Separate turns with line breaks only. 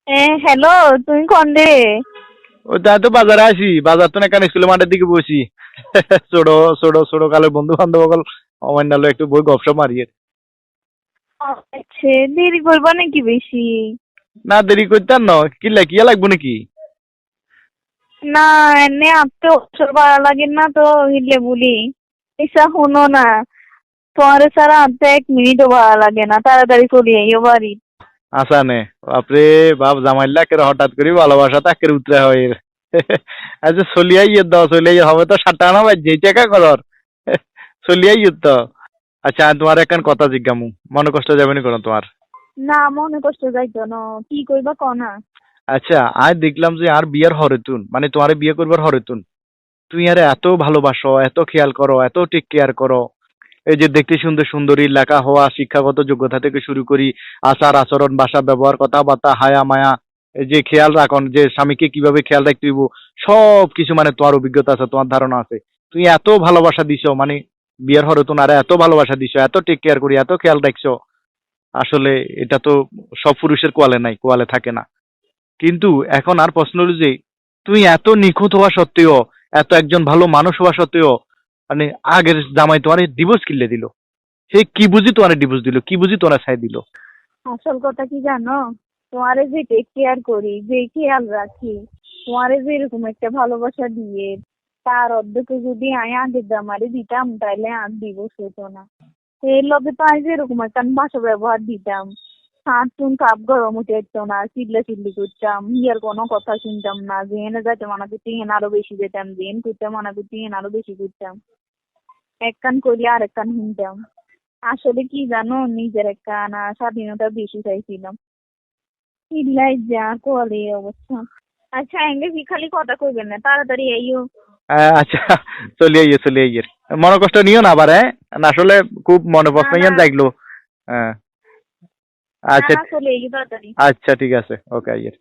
Hello, তুমি কোন রে?
ও তাই তো বাজারে আসি, বাজার তো না কেন স্কুলের মাঠের দিকে বসি। ছোট ছোট ছোট কালের বন্ধু বান্ধব সকল অমান্য একটু বই গপসপ মারি।
আচ্ছা, দেরি করবা নাকি বেশি?
না দেরি করতাম না, কিয়া লাগবো নাকি?
না, এনে আপতে অবসর ভালো লাগে না তো হিলে বলি। এসা শুনো না, তোমার ছাড়া আপতে 1 মিনিটও ভালো লাগে না, তাড়াতাড়ি চলে আইও বাড়ি।
আসা নে, বাপরে বাপ জামাইলা কেন হঠাৎ করে ভালোবাসা তাকের উতরা হয়। আচ্ছা চলিয়াই দাও, চলিয়াই হবে তো 7 আনা বাজছে টাকা করর। চলিয়াই তো। আচ্ছা তোমার একখান কথা জিজ্ঞামু, মনে কষ্ট যাবে না কোনো তোমার?
না, মনে কষ্ট যাইতো না, কি কইবা কনা?
আচ্ছা আজ দেখলাম যে আর বিয়ের হরেতুন, মানে তোমার বিয়ে করবার হরেতুন তুই আরে এত ভালোবাসো, এত খেয়াল করো, এত টেক কেয়ার করো। এই যে দেখতে সুন্দর সুন্দরী লেখা হওয়া, শিক্ষাগত যোগ্যতা থেকে শুরু করি আচার আচরণ, ভাষা ব্যবহার, কথাবার্তা, হায়া মায়া, এই যে খেয়াল রাখন যে স্বামীকে কিভাবে খেয়াল রাখতে হইব, সব কিছু মানে তোমার অভিজ্ঞতা আছে, তোমার ধারণা আছে। তুই এত ভালোবাসা দিছো, মানে বিয়ের হরেতুন আরে এত ভালোবাসা দিছো, এত টেক কেয়ার করি, এত খেয়াল রাখছো। আসলে এটা তো সব পুরুষের কোয়ালে নাই, কোয়ালে থাকে না। কিন্তু এখন আর প্রশ্ন হলো যে তুমি এত নিখুঁত হওয়া সত্ত্বেও, এত একজন ভালো মানুষ হওয়া সত্ত্বেও, মানে আগের জামাই তোমার ডিভোর্স কিনলে দিল। সে কি বুঝি তোমার ডিভোর্স দিল, কি বুঝি তোমার ছাই দিল?
আসল কথা কি জানো? তোমারে যে টেক কেয়ার করি, যে খেয়াল রাখি, তোমারে যে এরকম একটা ভালোবাসা দিয়ে তার অর্ধেক যদি আমি আগের দামারে দিতাম তাইলে আর দিবস হতো না। এর লগে তো আমি যেরকম একটা ভাষা ব্যবহার দিতাম, হাত টুন কাপ গরম উঠে যেত না, চিল্লি করতাম, ইয়ার কোনো কথা শুনতাম না, যেখানে যাইতে মানা করতে হেন আরো বেশি যেতাম, যেন করতে মানা করতে হেন আরো বেশি করতাম, এক কান করলে আর এক কান শুনতাম। আসলে কি জানো, নিজের এক কান আর স্বাধীনতা বেশি চাইছিলাম, ইল্লাই যা করে এই অবস্থা। আচ্ছা, এঙ্গে কি খালি কথা কইবেন না, তাড়াতাড়ি আইও।
আচ্ছা চলে আইয়ে, চলে আইয়ে, মনে কষ্ট নিও না আবার, হ্যাঁ? না আসলে খুব মনে
না
প্রশ্ন
না
ইয়ান জাগলো। হ্যাঁ।
না
আচ্ছা।
না, চলে আইও তাড়াতাড়ি।
আচ্ছা ঠিক আছে, ওকে আইয়ে।